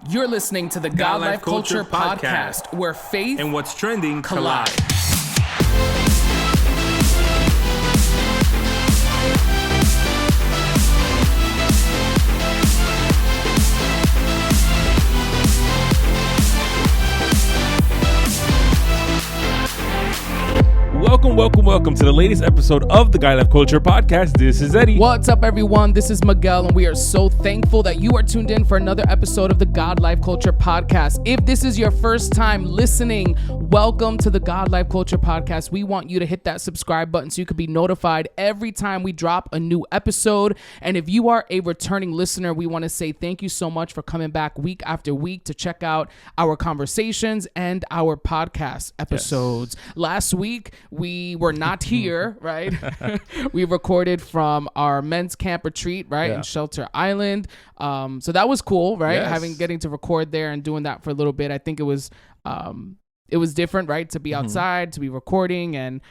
You're listening to the God Life Culture Podcast, where faith and what's trending collide. Welcome to the latest episode of the God Life Culture Podcast. This is Eddie. What's up, everyone? This is Miguel, and we are so thankful that you are tuned in for another episode of the God Life Culture Podcast. If this is your first time listening, welcome to the God Life Culture Podcast. We want you to hit that subscribe button so you can be notified every time we drop a new episode. And if you are a returning listener, we want to say thank you so much for coming back week after week to check out our conversations and our podcast episodes. Yes. Last week, we were not here, right? We recorded from our men's camp retreat, right, in Shelter Island. So that was cool, right? Yes. Getting to record there and doing that for a little bit. I think it was different, right? To be outside, to be recording, and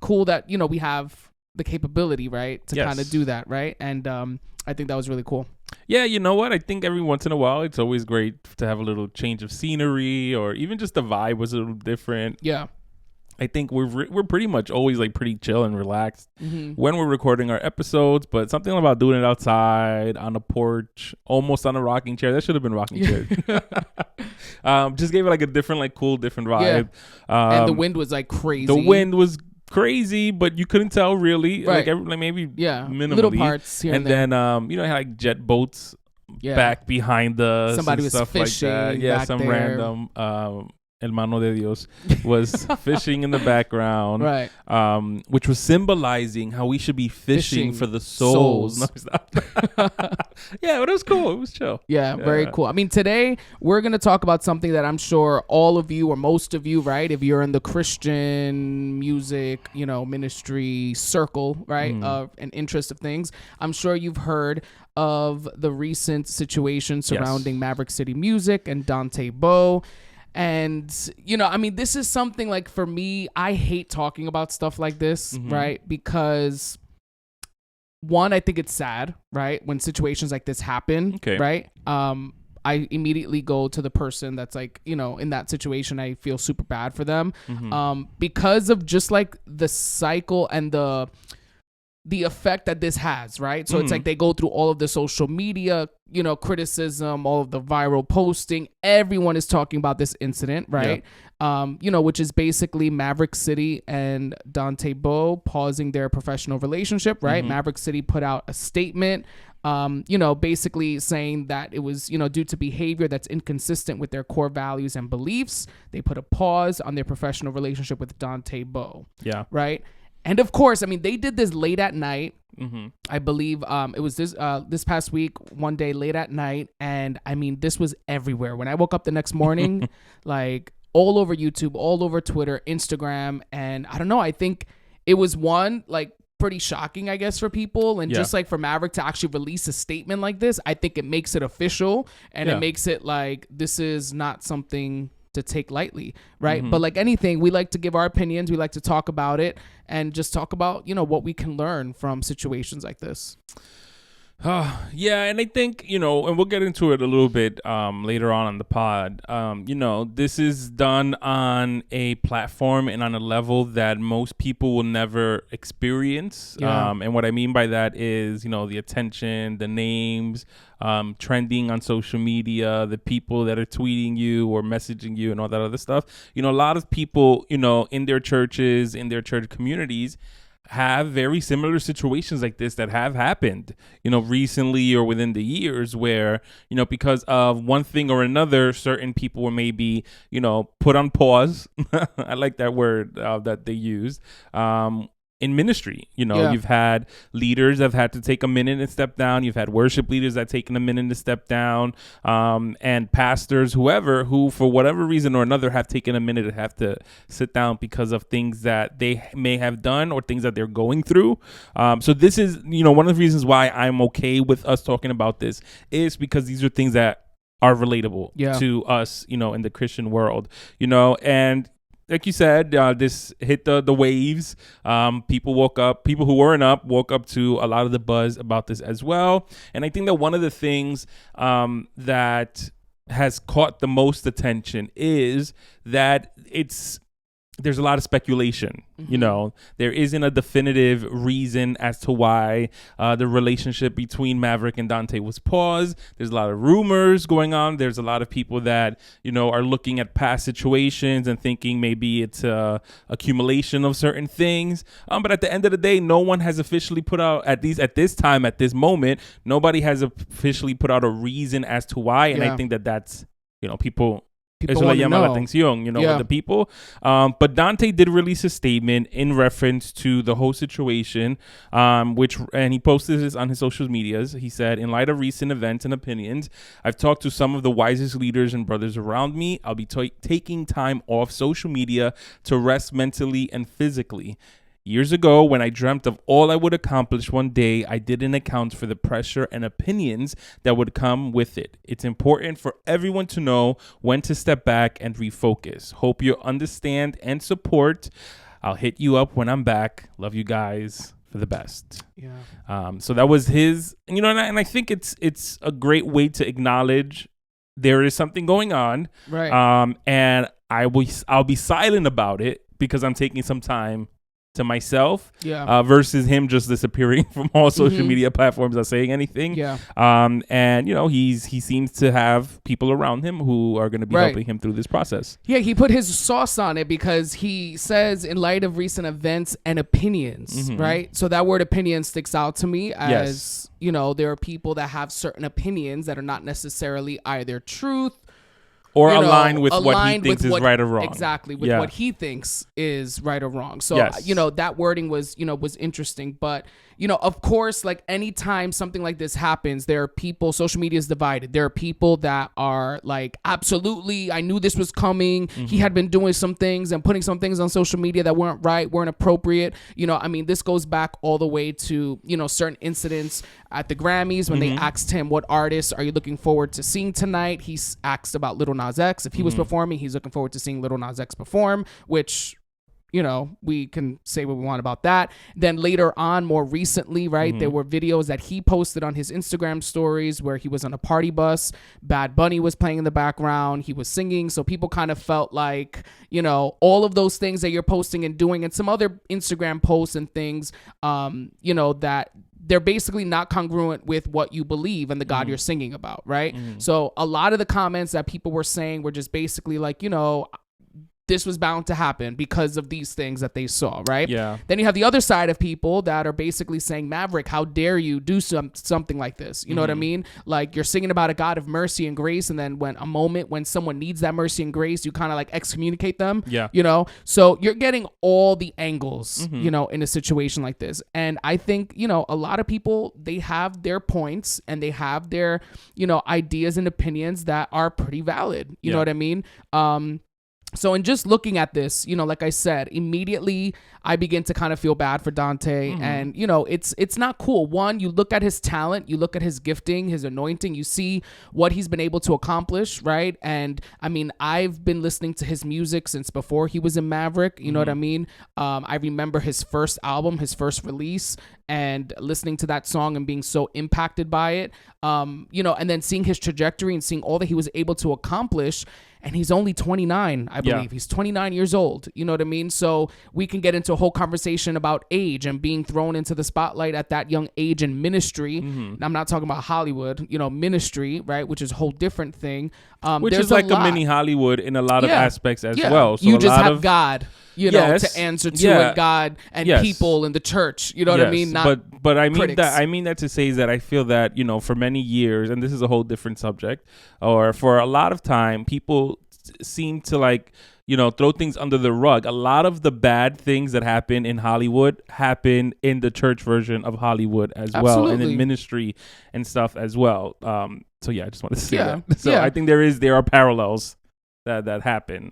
cool that, you know, we have the capability, right, to kind of do that, right? And I think that was really cool. Yeah, you know what? I think every once in a while, it's always great to have a little change of scenery, or even just the vibe was a little different. Yeah. I think we're pretty much always like pretty chill and relaxed when we're recording our episodes, but something about doing it outside on a porch, almost on a rocking chair. That should have been rocking chair. Just gave it like a different, like cool, different vibe. Yeah. And the wind was like crazy. The wind was crazy, but you couldn't tell really. Right. Like maybe minimally. Little parts here and there. Then you know, had like jet boats back behind us. Somebody and was stuff fishing. Like that. Yeah, back some there. Random Hermano de Dios was fishing in the background, right? Which was symbolizing how we should be fishing for the souls. No, yeah, but it was cool. It was chill. Yeah, very cool. I mean, today we're going to talk about something that I'm sure all of you, or most of you, right, if you're in the Christian music, you know, ministry circle, right, of an interest of things, I'm sure you've heard of the recent situation surrounding Maverick City music and Dante Bowe. And, you know, I mean, this is something like, for me, I hate talking about stuff like this, right? Because, one, I think it's sad, right? When situations like this happen, right? I immediately go to the person that's like, you know, in that situation. I feel super bad for them because of just like the cycle and the effect that this has, right? So it's like they go through all of the social media, you know, criticism, all of the viral posting. Everyone is talking about this incident, right? You know, which is basically Maverick City and Dante Bowe pausing their professional relationship, right? Maverick City put out a statement, you know, basically saying that it was, you know, due to behavior that's inconsistent with their core values and beliefs. They put a pause on their professional relationship with Dante Bowe. Yeah. Right? And of course, I mean, they did this late at night. I believe it was this past week, one day late at night. And I mean, this was everywhere. When I woke up the next morning, like all over YouTube, all over Twitter, Instagram. And I don't know, I think it was like pretty shocking, I guess, for people. And just like for Maverick to actually release a statement like this, I think it makes it official. And it makes it like, this is not something to take lightly, right? But like anything, we like to give our opinions, we like to talk about it, and just talk about, you know, what we can learn from situations like this. Yeah, and I think, you know, and we'll get into it a little bit later on the pod. You know, this is done on a platform and on a level that most people will never experience. And what I mean by that is, you know, the attention, the names, trending on social media, the people that are tweeting you or messaging you and all that other stuff. You know, a lot of people, you know, in their churches, in their church communities, have very similar situations like this that have happened, you know, recently or within the years, where, you know, because of one thing or another, certain people were maybe, you know, put on pause. I like that word that they used. In ministry, you know, you've had leaders that have had to take a minute and step down. You've had worship leaders that have taken a minute to step down, and pastors, who for whatever reason or another have taken a minute to have to sit down because of things that they may have done or things that they're going through. So this is, you know, one of the reasons why I'm okay with us talking about this is because these are things that are relatable to us, you know, in the Christian world, you know, and like you said, this hit the waves. People who weren't up woke up to a lot of the buzz about this as well. And I think that one of the things that has caught the most attention is that there's a lot of speculation. You know, there isn't a definitive reason as to why the relationship between Maverick and Dante was paused. There's a lot of rumors going on. There's a lot of people that, you know, are looking at past situations and thinking maybe it's a accumulation of certain things. But at the end of the day, no one has officially put out, at least at this time, at this moment, nobody has officially put out a reason as to why. And I think that's, you know, people eso le llama la atención, you know, with the people. But Dante did release a statement in reference to the whole situation, and he posted this on his social medias. He said, in light of recent events and opinions, I've talked to some of the wisest leaders and brothers around me. I'll be taking time off social media to rest mentally and physically. Years ago, when I dreamt of all I would accomplish one day, I didn't account for the pressure and opinions that would come with it. It's important for everyone to know when to step back and refocus. Hope you understand and support. I'll hit you up when I'm back. Love you guys. For the best. Yeah. So that was his, you know, and I think it's a great way to acknowledge there is something going on. Right. And I'll be silent about it because I'm taking some time to myself, versus him just disappearing from all social media platforms, not saying anything. Yeah. And you know, he seems to have people around him who are going to be helping him through this process. Yeah, he put his sauce on it because he says, in light of recent events and opinions, right? So that word opinion sticks out to me as, you know, there are people that have certain opinions that are not necessarily either truth or aligned with what he thinks is right or wrong. Exactly, with what he thinks is right or wrong. So, you know, that wording was interesting. But, you know, of course, like anytime something like this happens, there are people, social media is divided. There are people that are like, absolutely, I knew this was coming. He had been doing some things and putting some things on social media that weren't right, weren't appropriate. You know, I mean, this goes back all the way to, you know, certain incidents at the Grammys when they asked him, what artists are you looking forward to seeing tonight? He asked about Lil Nas X. If he was performing, he's looking forward to seeing Lil Nas X perform, which, you know, we can say what we want about that. Then later on, more recently, right, there were videos that he posted on his Instagram stories where he was on a party bus. Bad Bunny was playing in the background. He was singing. So people kind of felt like, you know, all of those things that you're posting and doing and some other Instagram posts and things, you know, that they're basically not congruent with what you believe and the God you're singing about, right? So a lot of the comments that people were saying were just basically like, you know, this was bound to happen because of these things that they saw, right? Yeah. Then you have the other side of people that are basically saying, Maverick, how dare you do something like this? You know what I mean? Like, you're singing about a God of mercy and grace, and then when someone needs that mercy and grace, you kind of like excommunicate them. Yeah. You know? So you're getting all the angles, you know, in a situation like this. And I think, you know, a lot of people, they have their points and they have their, you know, ideas and opinions that are pretty valid. You know what I mean? So in just looking at this, you know, like I said, immediately I begin to kind of feel bad for Dante. And, you know, it's not cool. One, you look at his talent, you look at his gifting, his anointing, you see what he's been able to accomplish, right? And I mean, I've been listening to his music since before he was in Maverick. You know what I mean? I remember his first album, his first release, and listening to that song and being so impacted by it, you know, and then seeing his trajectory and seeing all that he was able to accomplish. And he's only 29, I believe. He's 29 years old. You know what I mean? So we can get into a whole conversation about age and being thrown into the spotlight at that young age in ministry. I'm not talking about Hollywood, you know, ministry, right? Which is a whole different thing. Which is like a mini Hollywood in a lot of aspects as well. So you just have God, you know, to answer to, and God and people in the church. You know what I mean? Not but I mean critics. that. I mean that to say is that I feel that, you know, for many years, and this is a whole different subject, or for a lot of time, people seem to, like, you know, throw things under the rug. A lot of the bad things that happen in Hollywood happen in the church version of Hollywood as well, and in ministry and stuff as well. So yeah, I just want to say that. So I think there are parallels that happen.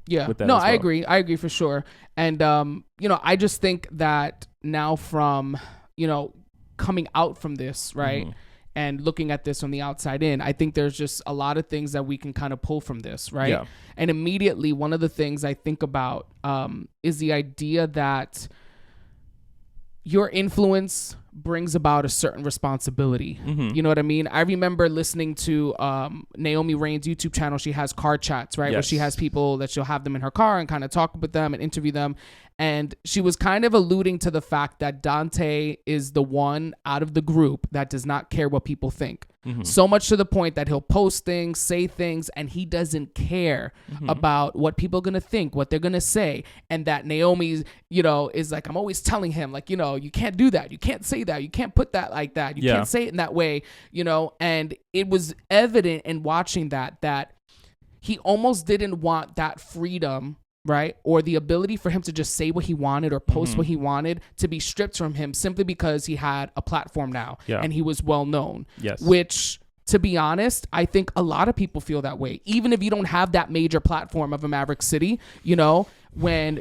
With that I agree for sure. And you know, I just think that now, from, you know, coming out from this, right, and looking at this from the outside in, I think there's just a lot of things that we can kind of pull from this, right? Yeah. And immediately, one of the things I think about is the idea that your influence brings about a certain responsibility. You know what I mean? I remember listening to Naomi Rain's YouTube channel. She has car chats, right? Where she has people that she'll have them in her car and kind of talk with them and interview them. And she was kind of alluding to the fact that Dante is the one out of the group that does not care what people think. So much to the point that he'll post things, say things, and he doesn't care about what people are going to think, what they're going to say. And that Naomi, you know, is like, I'm always telling him, like, you know, you can't do that. You can't say that. You can't put that like that. You can't say it in that way, you know. And it was evident in watching that he almost didn't want that freedom, right? Or the ability for him to just say what he wanted or post what he wanted to be stripped from him simply because he had a platform now and he was well known. Which, to be honest, I think a lot of people feel that way. Even if you don't have that major platform of a Maverick City, you know, when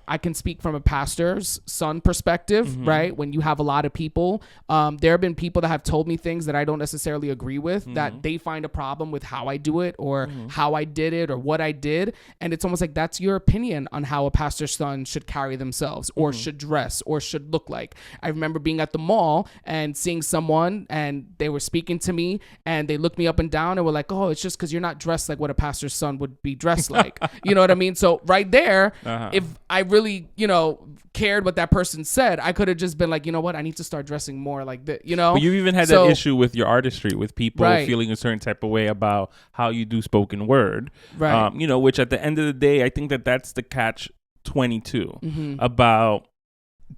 I can speak from a pastor's son perspective, right? When you have a lot of people, there have been people that have told me things that I don't necessarily agree with, that they find a problem with how I do it or how I did it or what I did. And it's almost like that's your opinion on how a pastor's son should carry themselves or should dress or should look like. I remember being at the mall and seeing someone and they were speaking to me and they looked me up and down and were like, oh, it's just because you're not dressed like what a pastor's son would be dressed like. You know what I mean? So right there, if I really, you know, cared what that person said, I could have just been like, you know what, I need to start dressing more like that, you know. But you even had that issue with your artistry, with people feeling a certain type of way about how you do spoken word, right? You know, which at the end of the day, I think that's the catch-22 about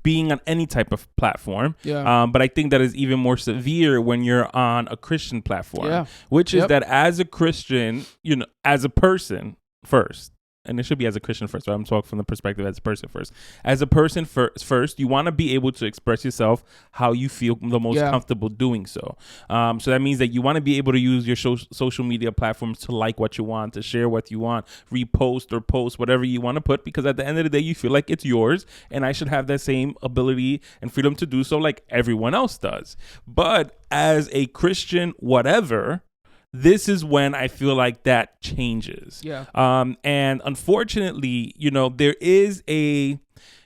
being on any type of platform. But I think that is even more severe when you're on a Christian platform, which is that as a Christian, you know, as a person first, and it should be as a Christian first, but I'm talking from the perspective as a person first. As a person first, you want to be able to express yourself how you feel the most comfortable doing so. So that means that you want to be able to use your social media platforms to like what you want, to share what you want, repost or post whatever you want to put, because at the end of the day, you feel like it's yours, and I should have that same ability and freedom to do so like everyone else does. But as a Christian, whatever, this is when I feel like that changes. And unfortunately, you know, there is a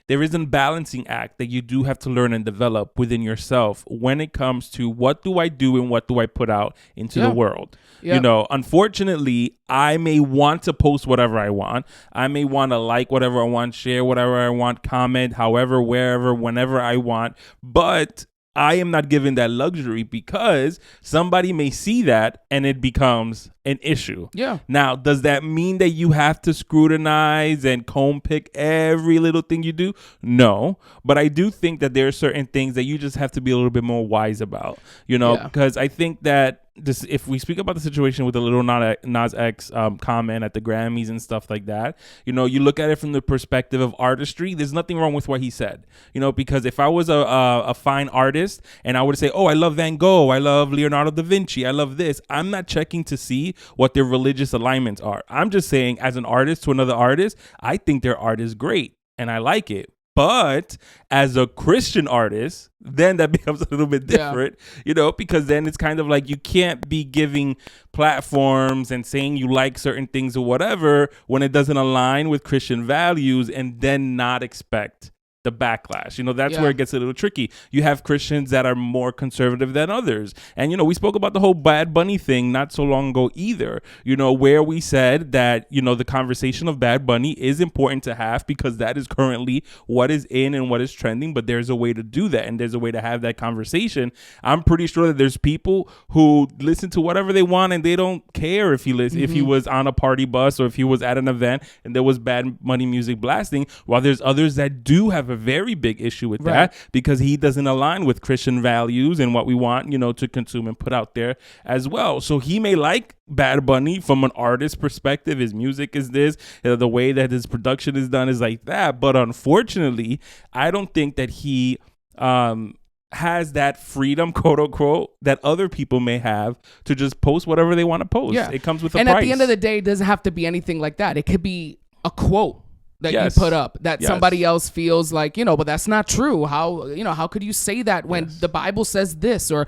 balancing act that you do have to learn and develop within yourself when it comes to what do I do and what do I put out into the world. You know, unfortunately, I may want to post whatever I want. I may want to like whatever I want, share whatever I want, comment however, wherever, whenever I want. But I am not given that luxury because somebody may see that and it becomes an issue. Now, does that mean that you have to scrutinize and comb pick every little thing you do? No. But I do think that there are certain things that you just have to be a little bit more wise about, you know, because I think that if we speak about the situation with the little Nas X comment at the Grammys and stuff like that, you know, you look at it from the perspective of artistry, there's nothing wrong with what he said, you know, because if I was a fine artist and I would say, oh, I love Van Gogh, I love Leonardo da Vinci, I love this, I'm not checking to see what their religious alignments are. I'm just saying, as an artist to another artist, I think their art is great and I like it. But as a Christian artist, then that becomes a little bit different, you know, because then it's kind of like you can't be giving platforms and saying you like certain things or whatever when it doesn't align with Christian values and then not expect the backlash. You know, that's where it gets a little tricky. You have Christians that are more conservative than others. And, you know, we spoke about the whole Bad Bunny thing not so long ago either, you know, where we said that, you know, the conversation of Bad Bunny is important to have because that is currently what is in and what is trending. But there's a way to do that and there's a way to have that conversation. I'm pretty sure that there's people who listen to whatever they want and they don't care if he if he was on a party bus or if he was at an event and there was Bad Bunny music blasting, while there's others that do have a very big issue with that because he doesn't align with Christian values and what we want, you know, to consume and put out there as well. So he may like Bad Bunny from an artist perspective. His music is this, the way that his production is done is like that. But unfortunately, I don't think that he has that freedom, quote unquote, that other people may have to just post whatever they want to post. It comes with a price. And at the end of the day, it doesn't have to be anything like that. It could be a quote. that Yes. you put up that Yes. somebody else feels like, but that's not true. How could you say that when the Bible says this, or,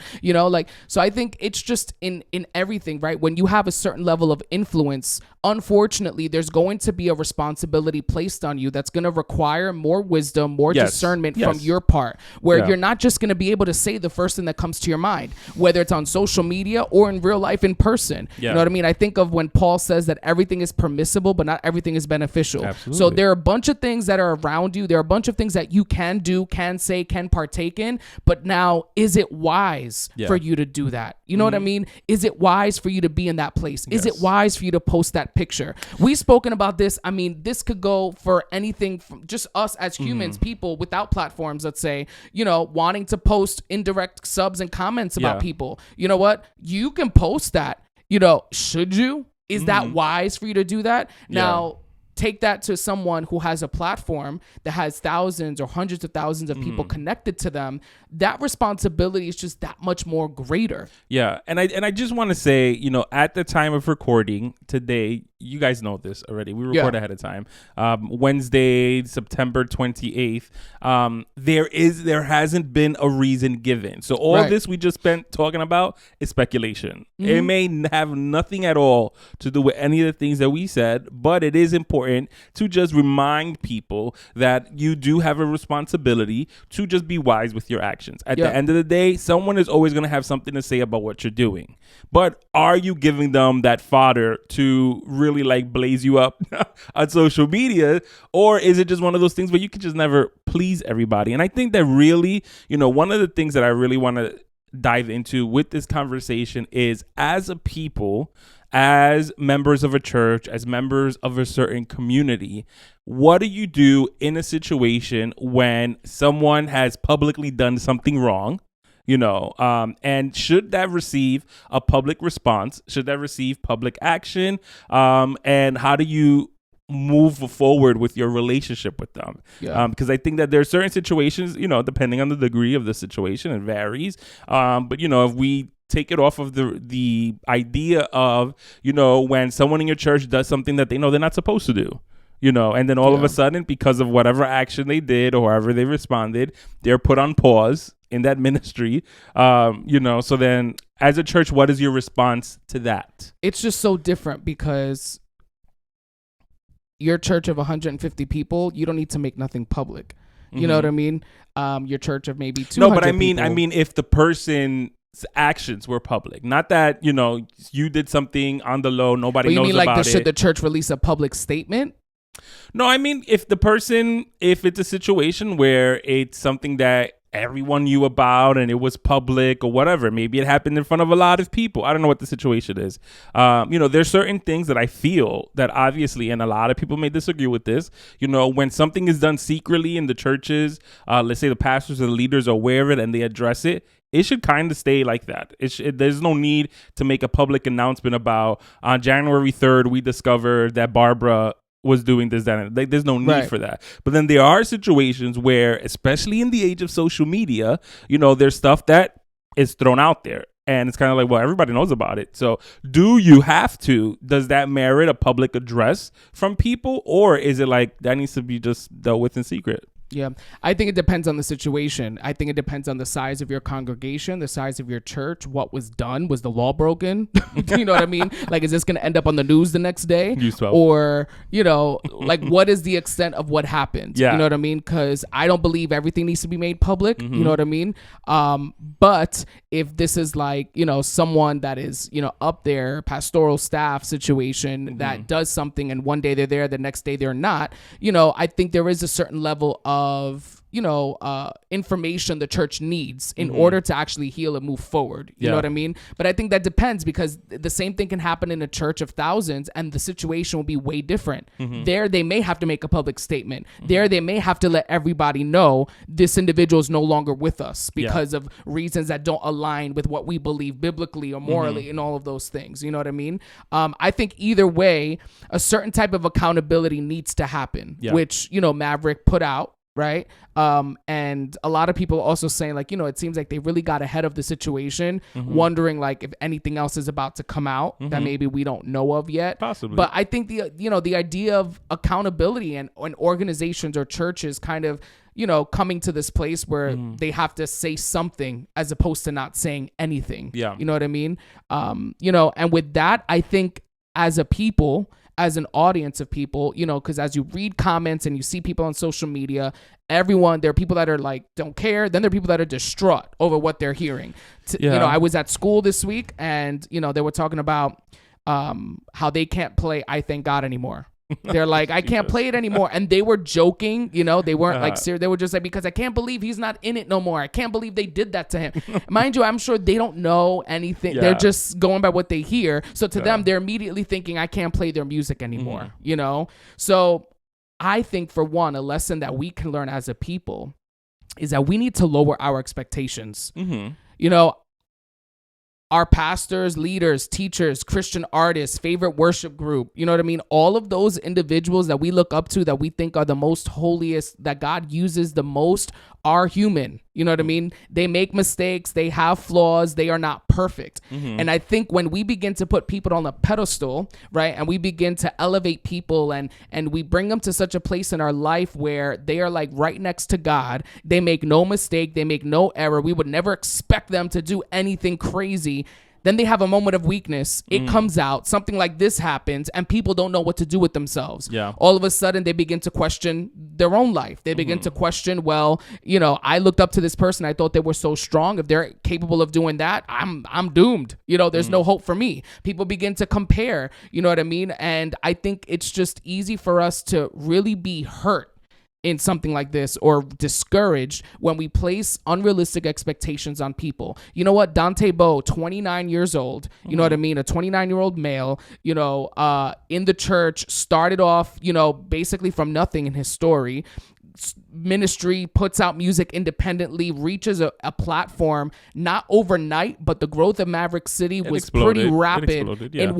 so I think it's just in everything, right? When you have a certain level of influence, unfortunately, there's going to be a responsibility placed on you that's going to require more wisdom, more discernment from your part, where you're not just going to be able to say the first thing that comes to your mind, whether it's on social media or in real life in person. You know what I mean? I think of when Paul says that everything is permissible, but not everything is beneficial. Absolutely. So there are a bunch of things that are around you. There are a bunch of things that you can do, can say, can partake in. But now, is it wise for you to do that? You know what I mean? Is it wise for you to be in that place? Is it wise for you to post that picture? We've spoken about this. I mean, this could go for anything from just us as humans, people without platforms, let's say, wanting to post indirect subs and comments about people. You know what? You can post that. Should you? Is that wise for you to do that? Now, take that to someone who has a platform that has thousands or hundreds of thousands of people connected to them. That responsibility is just that much more greater. Yeah. And I just want to say, at the time of recording today, you guys know this already. We record ahead of time. Wednesday, September 28th. There hasn't been a reason given. So all this we just spent talking about is speculation. It may have nothing at all to do with any of the things that we said, but it is important to just remind people that you do have a responsibility to just be wise with your actions. At the end of the day, someone is always going to have something to say about what you're doing. But are you giving them that fodder to really like blaze you up on social media? Or is it just one of those things where you can just never please everybody? And I think that really, one of the things that I really want to dive into with this conversation is, as a people, as members of a church, as members of a certain community, what do you do in a situation when someone has publicly done something wrong? And should that receive a public response? Should that receive public action? And how do you move forward with your relationship with them? Because I think that there are certain situations, depending on the degree of the situation, it varies. But if we take it off of the idea of, when someone in your church does something that they know they're not supposed to do, and then all of a sudden, because of whatever action they did or however they responded, they're put on pause in that ministry. So then as a church, what is your response to that? It's just so different because your church of 150 people, you don't need to make nothing public. You know what I mean? Your church of maybe 200 No, but I mean people, if the person's actions were public, not that, you did something on the low, nobody knows about it. Should the church release a public statement? No, I mean, if it's a situation where it's something that everyone knew about and it was public or whatever, maybe it happened in front of a lot of people. I don't know what the situation is. There's certain things that I feel that obviously, and a lot of people may disagree with this, when something is done secretly in the churches, let's say the pastors or the leaders are aware of it and they address it, it should kind of stay like that. There's no need to make a public announcement about, on January 3rd, we discovered that Barbara was doing this, that, and there's no need for that. But then there are situations where, especially in the age of social media, there's stuff that is thrown out there. And it's kind of like, well, everybody knows about it. So does that merit a public address from people? Or is it like that needs to be just dealt with in secret? Yeah, I think it depends on the situation. I think it depends on the size of your congregation, the size of your church, what was done. Was the law broken? You know what I mean? Like, is this going to end up on the news the next day? Or, what is the extent of what happened? Yeah. You know what I mean? Because I don't believe everything needs to be made public. You know what I mean? But if this is like, someone that is, up there, pastoral staff situation that does something and one day they're there, the next day they're not, I think there is a certain level of information the church needs in order to actually heal and move forward. You know what I mean? But I think that depends, because the same thing can happen in a church of thousands and the situation will be way different. There, they may have to make a public statement. There, they may have to let everybody know this individual is no longer with us because of reasons that don't align with what we believe biblically or morally and all of those things. You know what I mean? I think either way, a certain type of accountability needs to happen, which, Maverick put out. right? And a lot of people also saying like, it seems like they really got ahead of the situation, wondering like if anything else is about to come out that maybe we don't know of yet. Possibly. But I think the idea of accountability and organizations or churches kind of, coming to this place where they have to say something as opposed to not saying anything. Yeah. You know what I mean? And with that, I think as a people, as an audience of people, because as you read comments and you see people on social media, there are people that are like, don't care. Then there are people that are distraught over what they're hearing. I was at school this week and, they were talking about how they can't play I Thank God anymore. They're like, I can't play it anymore. And they were joking, they weren't like serious. They were just like, because I can't believe he's not in it no more. I can't believe they did that to him. Mind you, I'm sure they don't know anything. Yeah. They're just going by what they hear. So to them, they're immediately thinking, I can't play their music anymore, So I think, for one, a lesson that we can learn as a people is that we need to lower our expectations. Our pastors, leaders, teachers, Christian artists, favorite worship group, you know what I mean? All of those individuals that we look up to, that we think are the most holiest, that God uses the most, are human. You know what I mean? They make mistakes. They have flaws. They are not perfect. And I think when we begin to put people on a pedestal, right, and we begin to elevate people and we bring them to such a place in our life where they are like right next to God, they make no mistake, they make no error, we would never expect them to do anything crazy. Then they have a moment of weakness. It comes out. Something like this happens, and people don't know what to do with themselves. Yeah. All of a sudden, they begin to question their own life. They begin to question, well, I looked up to this person. I thought they were so strong. If they're capable of doing that, I'm doomed. There's no hope for me. People begin to compare. You know what I mean? And I think it's just easy for us to really be hurt in something like this, or discouraged when we place unrealistic expectations on people. You know what? Dante Bowe, 29 years old, you know what I mean? A 29-year-old male, in the church, started off, basically from nothing in his story. Ministry, puts out music independently, reaches a platform, not overnight, but the growth of Maverick City was pretty rapid in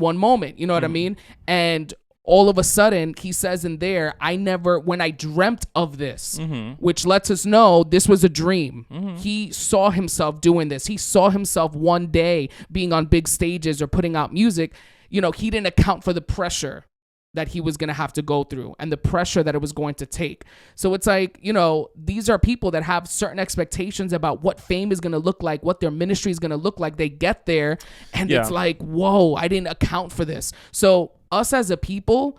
one moment. You know what I mean? And all of a sudden, he says in there, when I dreamt of this, which lets us know this was a dream. He saw himself doing this. He saw himself one day being on big stages or putting out music. He didn't account for the pressure that he was going to have to go through and the pressure that it was going to take. So it's like, these are people that have certain expectations about what fame is going to look like, what their ministry is going to look like. They get there and it's like, whoa, I didn't account for this. So us as a people,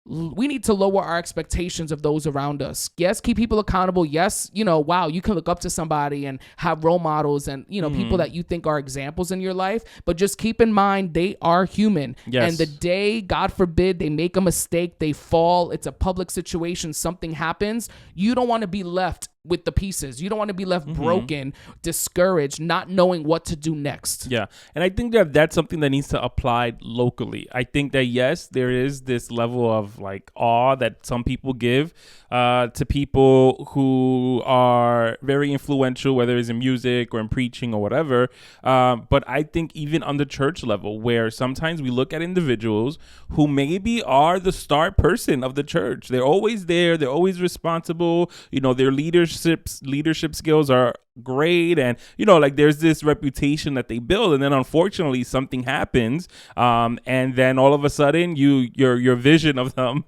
we need to lower our expectations of those around us. Yes, keep people accountable. Yes, wow, you can look up to somebody and have role models and, people that you think are examples in your life. But just keep in mind, they are human. Yes. And the day, God forbid, they make a mistake, they fall, it's a public situation, something happens, you don't want to be left with the pieces. You don't want to be left broken, discouraged, not knowing what to do next. Yeah. And I think that that's something that needs to apply locally. I think that, yes, there is this level of like awe that some people give to people who are very influential, whether it's in music or in preaching or whatever. But I think even on the church level, where sometimes we look at individuals who maybe are the star person of the church. They're always there. They're always responsible. Their leadership skills are great, and there's this reputation that they build, and then unfortunately something happens, and then all of a sudden your vision of them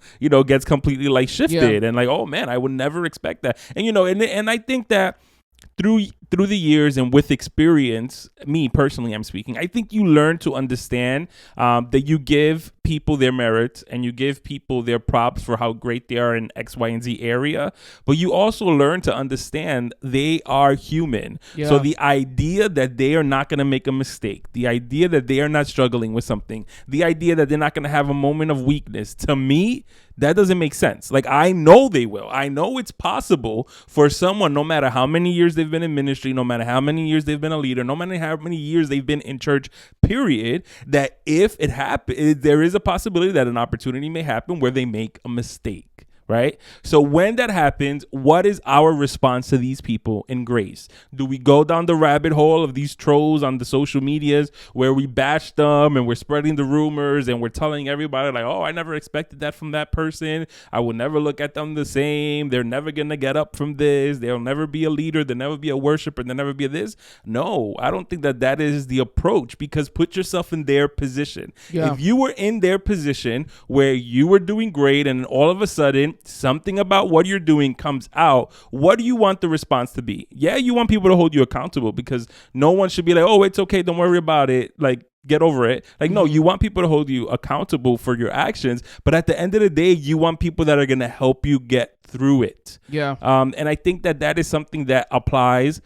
gets completely like shifted, and like, oh man, I would never expect that. And and I think that through the years and with experience, me personally, I'm speaking, I think you learn to understand that you give people their merit and you give people their props for how great they are in X, Y, and Z area. But you also learn to understand they are human. Yeah. So the idea that they are not going to make a mistake, the idea that they are not struggling with something, the idea that they're not going to have a moment of weakness, to me, that doesn't make sense. Like, I know they will. I know it's possible for someone, no matter how many years they've been in ministry, no matter how many years they've been a leader, no matter how many years they've been in church, period, that if it happens, there is a possibility that an opportunity may happen where they make a mistake, right? So when that happens, what is our response to these people in grace? Do we go down the rabbit hole of these trolls on the social medias where we bash them and we're spreading the rumors and we're telling everybody like, oh, I never expected that from that person. I will never look at them the same. They're never going to get up from this. They'll never be a leader. They'll never be a worshiper. They'll never be a this. No, I don't think that that is the approach, because put yourself in their position. Yeah. If you were in their position where you were doing great and all of a sudden something about what you're doing comes out, what do you want the response to be? Yeah, you want people to hold you accountable, because no one should be like, oh, it's okay, don't worry about it, like, get over it. Like, no, you want people to hold you accountable for your actions, but at the end of the day, you want people that are going to help you get through it. Yeah. And I think that that is something that applies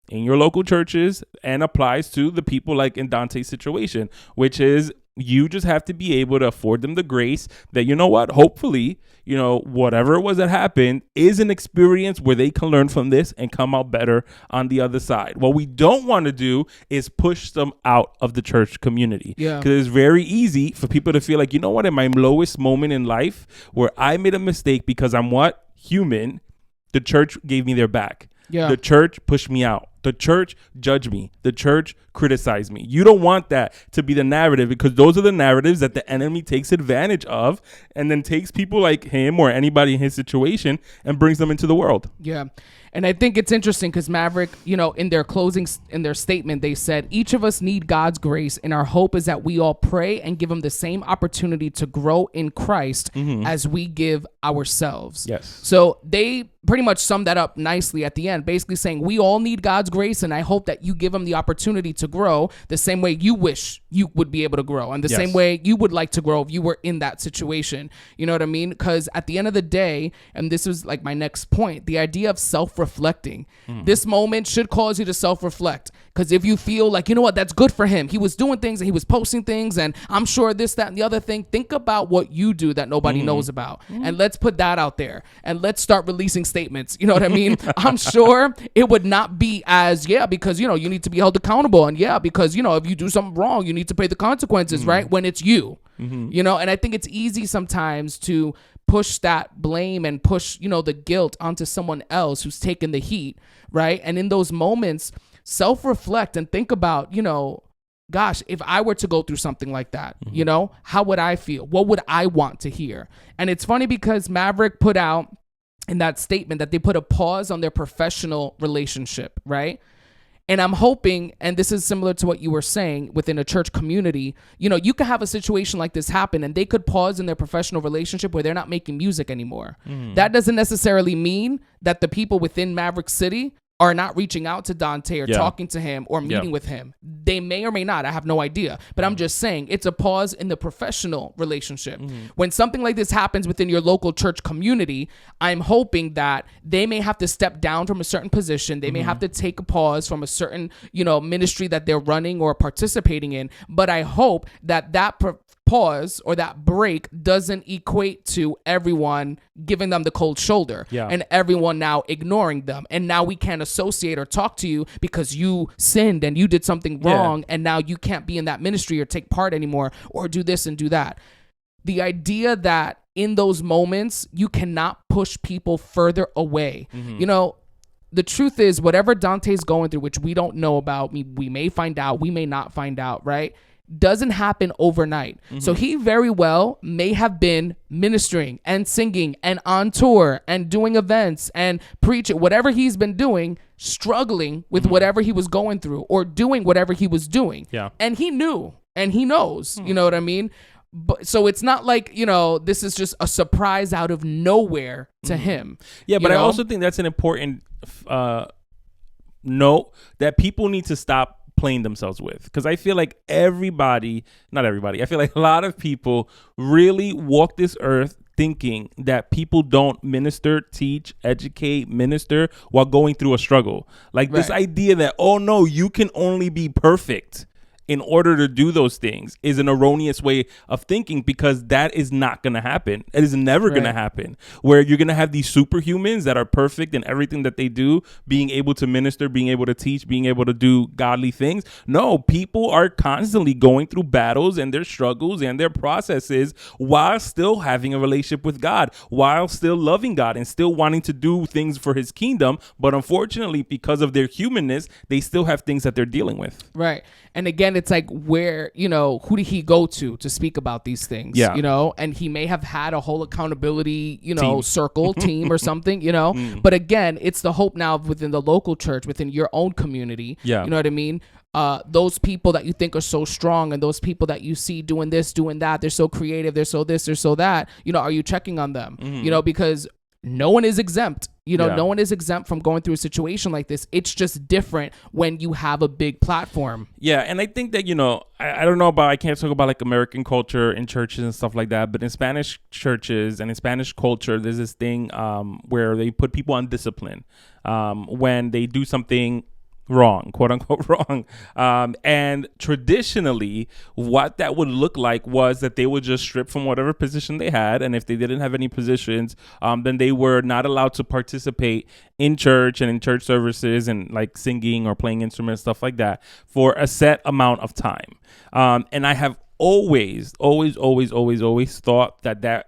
in your local churches and applies to the people like in Dante's situation, which is you just have to be able to afford them the grace that, you know what, hopefully, you know, whatever it was that happened is an experience where they can learn from this and come out better on the other side. What we don't want to do is push them out of the church community. Yeah. Because it's very easy for people to feel like, you know what, in my lowest moment in life where I made a mistake because I'm what? Human, the church gave me their back. Yeah. The church pushed me out. The church judged me. The church criticized me. You don't want that to be the narrative, because those are the narratives that the enemy takes advantage of and then takes people like him or anybody in his situation and brings them into the world. Yeah. And I think it's interesting because Maverick, you know, in their closing, in their statement, they said, each of us need God's grace, and our hope is that we all pray and give him the same opportunity to grow in Christ as we give ourselves. Yes. So they pretty much summed that up nicely at the end, basically saying we all need God's grace, and I hope that you give him the opportunity to grow the same way you wish you would be able to grow, and the same way you would like to grow if you were in that situation. You know what I mean? Because at the end of the day, and this is like my next point, the idea of self-reflecting. This moment should cause you to self-reflect, because if you feel like, you know what, that's good for him, he was doing things and he was posting things, and I'm sure this, that, and the other thing, think about what you do that nobody knows about, and let's put that out there, and let's start releasing statements. You know what I mean? I'm sure it would not be as, because, you know, you need to be held accountable, and because, you know, if you do something wrong, you need to pay the consequences, right? When it's you, you know, and I think it's easy sometimes to push that blame and push, you know, the guilt onto someone else who's taking the heat, right? And in those moments, self-reflect and think about, you know, gosh, if I were to go through something like that, you know, how would I feel? What would I want to hear? And it's funny because Maverick put out in that statement that they put a pause on their professional relationship, right? And I'm hoping, and this is similar to what you were saying within a church community, you know, you could have a situation like this happen and they could pause in their professional relationship where they're not making music anymore. That doesn't necessarily mean that the people within Maverick City are not reaching out to Dante or talking to him or meeting with him. They may or may not. I have no idea. But I'm just saying it's a pause in the professional relationship. When something like this happens within your local church community, I'm hoping that they may have to step down from a certain position. They may have to take a pause from a certain, you know, ministry that they're running or participating in. But I hope that pause or that break doesn't equate to everyone giving them the cold shoulder and everyone now ignoring them, and now we can't associate or talk to you because you sinned and you did something wrong, and now you can't be in that ministry or take part anymore or do this and do that. The idea that in those moments you cannot push people further away. You know, the truth is, whatever Dante's going through, which we don't know about, we may find out, we may not find out, right, doesn't happen overnight. So he very well may have been ministering and singing and on tour and doing events and preaching, whatever he's been doing, struggling with whatever he was going through or doing whatever he was doing. And he knew and he knows, you know what I mean? But so it's not like, you know, this is just a surprise out of nowhere to him. But I also think that's an important note that people need to stop playing themselves with, because I feel like not everybody, I feel like a lot of people really walk this earth thinking that people don't minister, teach, educate, minister while going through a struggle. Like this idea that, oh no, you can only be perfect in order to do those things is an erroneous way of thinking, because that is not going to happen. It is never going to happen, where you're going to have these superhumans that are perfect in everything that they do, being able to minister, being able to teach, being able to do godly things. No, people are constantly going through battles and their struggles and their processes while still having a relationship with God, while still loving God and still wanting to do things for his kingdom. But unfortunately, because of their humanness, they still have things that they're dealing with. Right. And again, it's like, where, who did he go to speak about these things? Yeah. And he may have had a whole accountability, circle team or something, But again, it's the hope now within the local church, within your own community. Yeah. You know what I mean? Those people that you think are so strong, and those people that you see doing this, doing that, they're so creative, they're so this, they're so that, are you checking on them? Because no one is exempt. No one is exempt from going through a situation like this. It's just different when you have a big platform. Yeah, and I think that, I don't know about, I can't talk about like American culture in churches and stuff like that, but in Spanish churches and in Spanish culture, there's this thing where they put people on discipline when they do something wrong, quote unquote wrong. And traditionally, what that would look like was that they would just strip from whatever position they had. And if they didn't have any positions, then they were not allowed to participate in church and in church services and like singing or playing instruments, stuff like that, for a set amount of time. And I have always thought that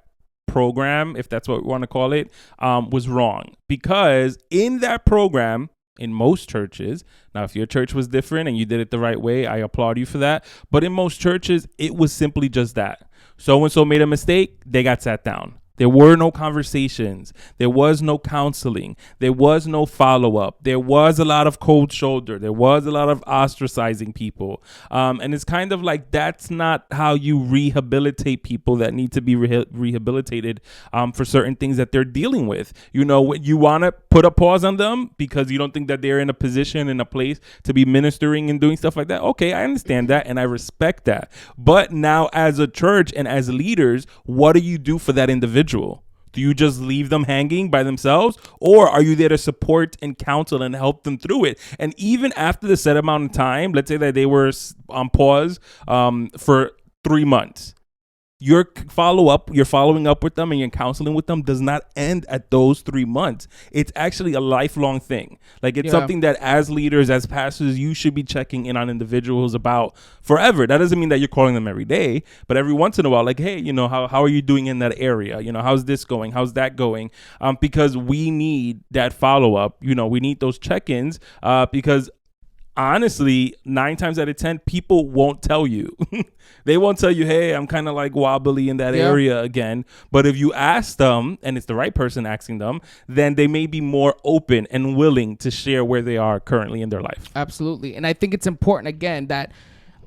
program, if that's what we want to call it, was wrong, because in that program, in most churches, now if your church was different and you did it the right way, I applaud you for that. But in most churches, it was simply just that. So-and-so made a mistake, they got sat down. There were no conversations. There was no counseling. There was no follow-up. There was a lot of cold shoulder. There was a lot of ostracizing people. And it's kind of like, that's not how you rehabilitate people that need to be rehabilitated for certain things that they're dealing with. You want to put a pause on them because you don't think that they're in a position, in a place to be ministering and doing stuff like that. Okay, I understand that and I respect that. But now as a church and as leaders, what do you do for that individual? Do you just leave them hanging by themselves, or are you there to support and counsel and help them through it? And even after the set amount of time, let's say that they were on pause for 3 months, your following up with them and your counseling with them does not end at those 3 months. It's actually a lifelong thing. Like, it's something that as leaders, as pastors, you should be checking in on individuals about forever. That doesn't mean that you're calling them every day, but every once in a while, like, hey, how are you doing in that area? How's this going? How's that going? Because we need that follow up. We need those check-ins because honestly, 9 times out of 10, people won't tell you. They won't tell you, hey, I'm kind of like wobbly in that area again. But if you ask them, and it's the right person asking them, then they may be more open and willing to share where they are currently in their life. Absolutely. And I think it's important, again, that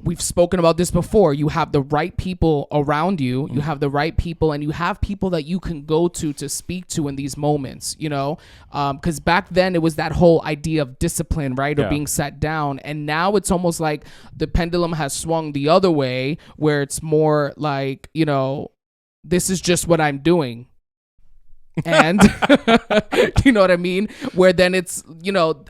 we've spoken about this before. You have the right people around you. You have the right people, and you have people that you can go to speak to in these moments, because back then it was that whole idea of discipline, right? Or being sat down. And now it's almost like the pendulum has swung the other way, where it's more like, this is just what I'm doing. And you know what I mean? Where then it's,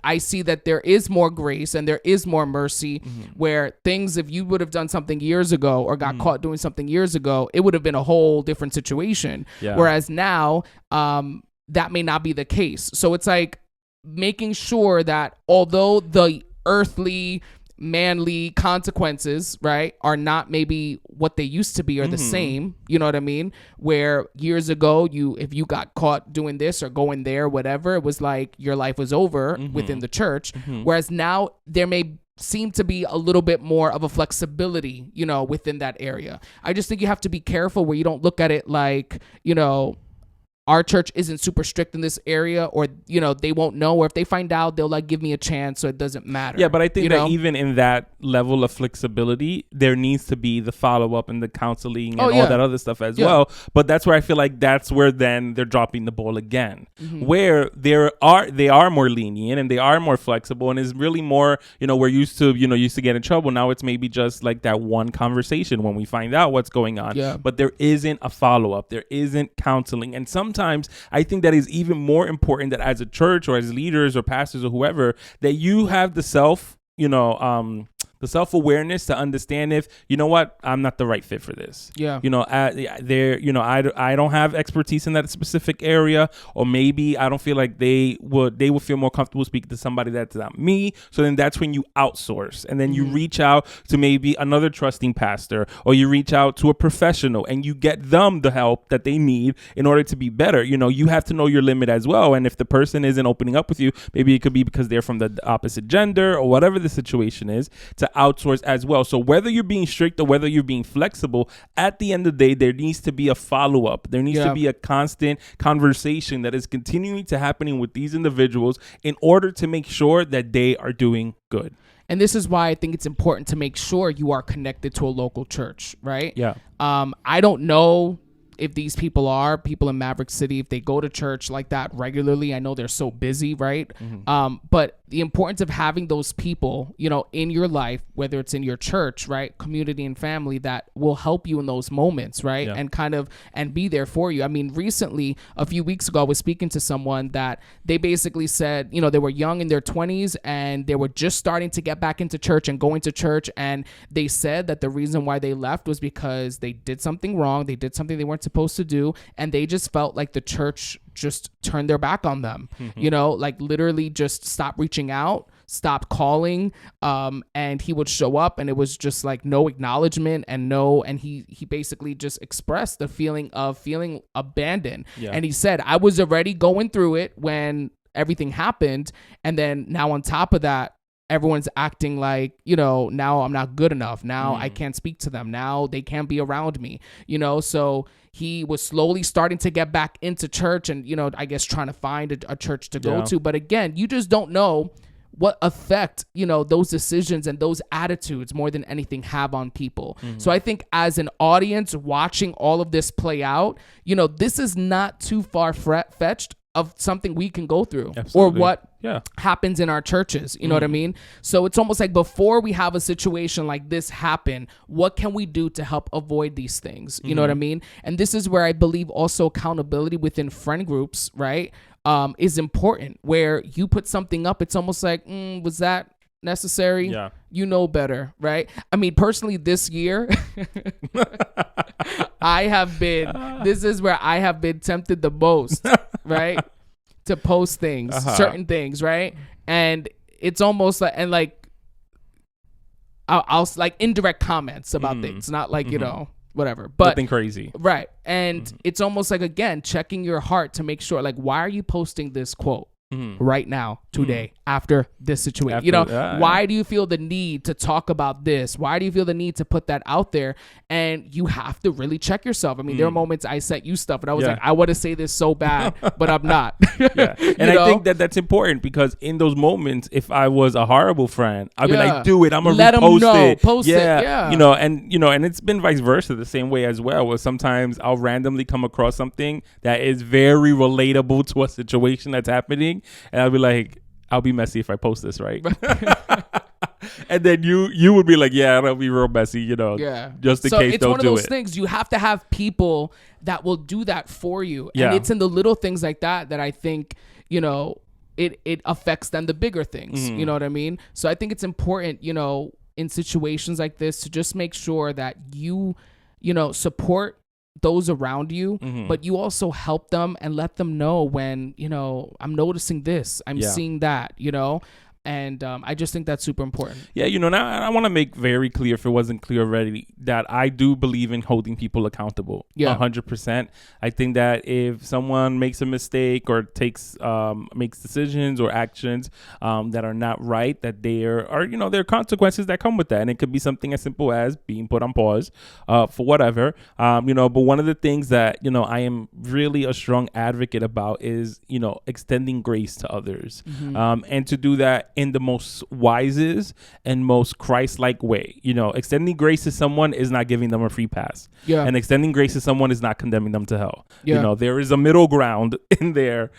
I see that there is more grace and there is more mercy, where things, if you would have done something years ago or got caught doing something years ago, it would have been a whole different situation. Whereas now, that may not be the case. So it's like making sure that although the earthly, manly consequences, right, are not maybe what they used to be or the same, you know what I mean? Where years ago, if you got caught doing this or going there, whatever, it was like your life was over within the church. Whereas now there may seem to be a little bit more of a flexibility, within that area. I just think you have to be careful where you don't look at it like, our church isn't super strict in this area, or, they won't know, or if they find out, they'll like give me a chance, so it doesn't matter. Yeah, but I think that even in that level of flexibility, there needs to be the follow-up and the counseling and all that other stuff as well. But that's where I feel like that's where then they're dropping the ball again, where they are more lenient and they are more flexible, and is really more, we're used to get in trouble. Now it's maybe just like that one conversation when we find out what's going on. Yeah. But there isn't a follow-up. There isn't counseling. And sometimes I think that is even more important, that as a church or as leaders or pastors or whoever, that you have the the self-awareness to understand if, you know what, I'm not the right fit for this. Yeah. You know, I don't have expertise in that specific area, or maybe I don't feel like they would feel more comfortable speaking to somebody that's not me. So then that's when you outsource, and then you reach out to maybe another trusting pastor, or you reach out to a professional and you get them the help that they need in order to be better. You know, you have to know your limit as well. And if the person isn't opening up with you, maybe it could be because they're from the opposite gender or whatever the situation is, to outsource as well. So whether you're being strict or whether you're being flexible, at the end of the day, there needs to be a follow-up. There needs to be a constant conversation that is continuing to happening with these individuals in order to make sure that they are doing good. And this is why I think it's important to make sure you are connected to a local church, right? Yeah. I don't know if these people in Maverick City, if they go to church like that regularly. I know they're so busy, right? But the importance of having those people, you know, in your life, whether it's in your church, right, community and family, that will help you in those moments, right? Yeah. And be there for you. I mean, recently, a few weeks ago, I was speaking to someone that they basically said, you know, they were young in their 20s and they were just starting to get back into church and going to church. And they said that the reason why they left was because they did something wrong. They did something they weren't supposed to do. And they just felt like the church just turned their back on them, you know, like literally just stopped reaching out, stopped calling, and he would show up and it was just like no acknowledgement and he basically just expressed the feeling of feeling abandoned. Yeah. And he said, I was already going through it when everything happened, and then now on top of that, everyone's acting like, you know, now I'm not good enough. Now I can't speak to them. Now they can't be around me, you know? So he was slowly starting to get back into church and, you know, I guess trying to find a church to go to. But again, you just don't know what effect, you know, those decisions and those attitudes more than anything have on people. So I think as an audience watching all of this play out, you know, this is not too far fetched of something we can go through. Absolutely. Or what happens in our churches. You know what I mean? So it's almost like before we have a situation like this happen, what can we do to help avoid these things? You know what I mean? And this is where I believe also accountability within friend groups, right, is important, where you put something up. It's almost like, was that necessary? Yeah. You know better, right? I mean, personally, this year, this is where I have been tempted the most, right? To post things, certain things, right? And it's almost like, and like, I'll like indirect comments about things, not like, you know, whatever, but nothing crazy. Right. And it's almost like, again, checking your heart to make sure, like, why are you posting this quote right now, today, after this situation? You know, why do you feel the need to talk about this? Why do you feel the need to put that out there? And you have to really check yourself. I mean, there are moments I sent you stuff and I was like, I want to say this so bad, but I'm not. And I think that that's important, because in those moments, if I was a horrible friend, I'd be like, do it. I'm going to repost it. Post it. Yeah. You know, and it's been vice versa the same way as well, where sometimes I'll randomly come across something that is very relatable to a situation that's happening. And I'll be like, I'll be messy if I post this, right? And then you would be like, yeah, it'll be real messy, you know, just in case don't do it. So it's one of those things. You have to have people that will do that for you. And it's in the little things like that that I think, you know, it affects then the bigger things. You know what I mean? So I think it's important, you know, in situations like this to just make sure that you know, support those around you, but you also help them and let them know when, you know, I'm noticing this, I'm seeing that, you know. And I just think that's super important. Yeah, you know, now I want to make very clear, if it wasn't clear already, that I do believe in holding people accountable. 100%. I think that if someone makes a mistake or makes decisions or actions that are not right, that there are, you know, there are consequences that come with that. And it could be something as simple as being put on pause for whatever, you know. But one of the things that, you know, I am really a strong advocate about is, you know, extending grace to others, and to do that in the most wisest and most Christ-like way. You know, extending grace to someone is not giving them a free pass. And extending grace to someone is not condemning them to hell. You know, there is a middle ground in there,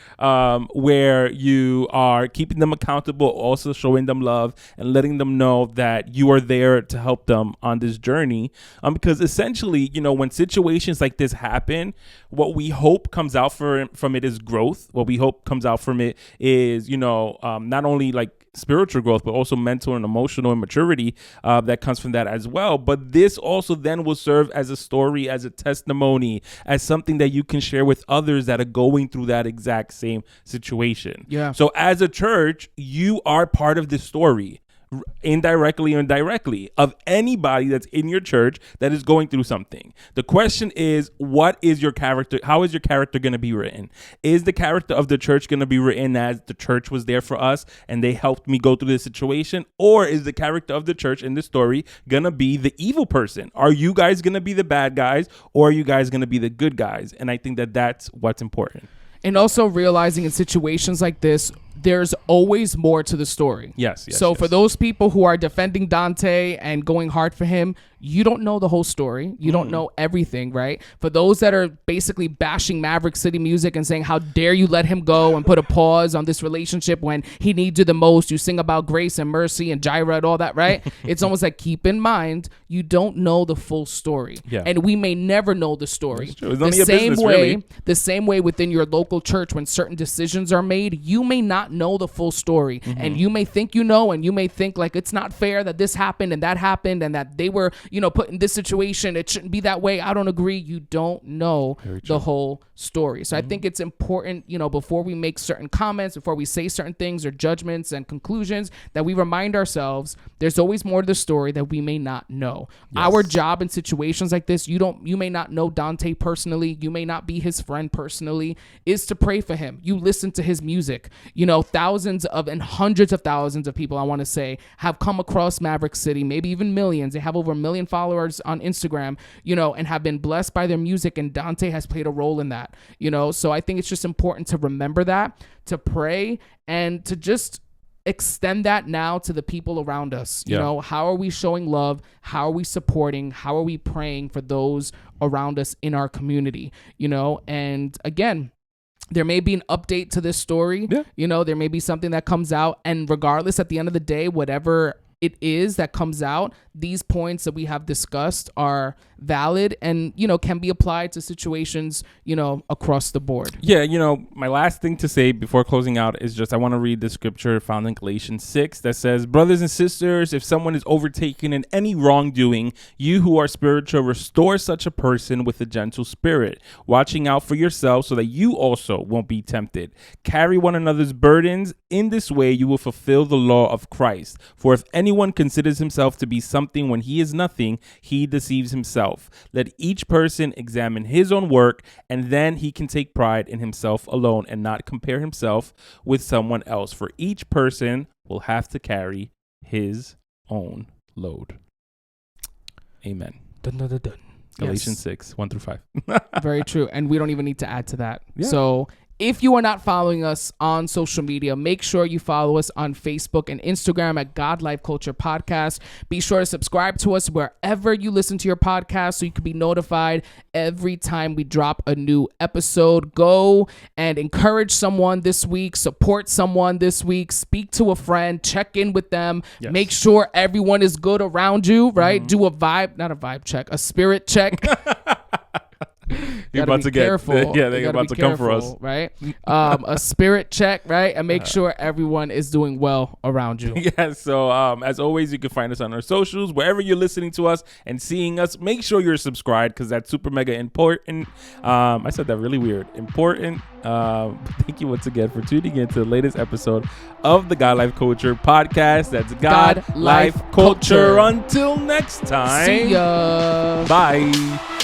where you are keeping them accountable, also showing them love and letting them know that you are there to help them on this journey. Because essentially, you know, when situations like this happen, what we hope comes out from it is growth. What we hope comes out from it is, you know, not only like spiritual growth, but also mental and emotional and maturity that comes from that as well. But this also then will serve as a story, as a testimony, as something that you can share with others that are going through that exact same situation. Yeah. So as a church, you are part of this story, indirectly or directly, of anybody that's in your church that is going through something. The question is, what is your character? How is your character going to be written? Is the character of the church going to be written as the church was there for us and they helped me go through this situation? Or is the character of the church in this story going to be the evil person? Are you guys going to be the bad guys, or are you guys going to be the good guys? And I think that that's what's important. And also realizing in situations like this, there's always more to the story. Yes. So for those people who are defending Dante and going hard for him, you don't know the whole story. You don't know everything, right? For those that are basically bashing Maverick City music and saying, how dare you let him go and put a pause on this relationship when he needs you the most. You sing about grace and mercy and Jireh and all that, right? It's almost like, keep in mind, you don't know the full story. Yeah. And we may never know the story. It's only a business, really. The same way within your local church, when certain decisions are made, you may not know the full story. And you may think you know, and you may think like it's not fair that this happened and that they were, put in this situation. It shouldn't be that way. I don't agree. You don't know the whole story. So I think it's important, before we make certain comments, before we say certain things or judgments and conclusions, that we remind ourselves there's always more to the story that we may not know. Yes. Our job in situations like this, you may not know Dante personally, you may not be his friend personally, is to pray for him. You listen to his music. Thousands of and hundreds of thousands of people, I want to say, have come across Maverick City, maybe even millions. They have over 1 million followers on Instagram, and have been blessed by their music, and Dante has played a role in that, so I think it's just important to remember that, to pray, and to just extend that now to the people around us. How are we showing love? How are we supporting? How are we praying for those around us in our community? And again, there may be an update to this story. Yeah. There may be something that comes out, and regardless, at the end of the day, whatever it is that comes out, these points that we have discussed are valid and, can be applied to situations, across the board. Yeah. My last thing to say before closing out is just, I want to read the scripture found in Galatians 6 that says, brothers and sisters, if someone is overtaken in any wrongdoing, you who are spiritual, restore such a person with a gentle spirit, watching out for yourselves so that you also won't be tempted. Carry one another's burdens. In this way, you will fulfill the law of Christ. For if anyone considers himself to be something when he is nothing, he deceives himself. Let each person examine his own work, and then he can take pride in himself alone and not compare himself with someone else. For each person will have to carry his own load. Amen. Dun, dun, dun, dun. Galatians 6, 1-5. Very true. And we don't even need to add to that. Yeah. So if you are not following us on social media, make sure you follow us on Facebook and Instagram at God Life Culture Podcast. Be sure to subscribe to us wherever you listen to your podcast so you can be notified every time we drop a new episode. Go and encourage someone this week, support someone this week, speak to a friend, check in with them, make sure everyone is good around you, right? Do a spirit check. You're about to get careful. Yeah, they're about to come for us, right? A spirit check, right? And make sure everyone is doing well around you. Yeah. So as always, you can find us on our socials, wherever you're listening to us and seeing us. Make ssure you're subscribed, because that's super mega important. I said that really weird. Important. Thank you once again for tuning in to the latest episode of the God Life Culture Podcast. That's God Life Culture. Until next time. See ya. Bye.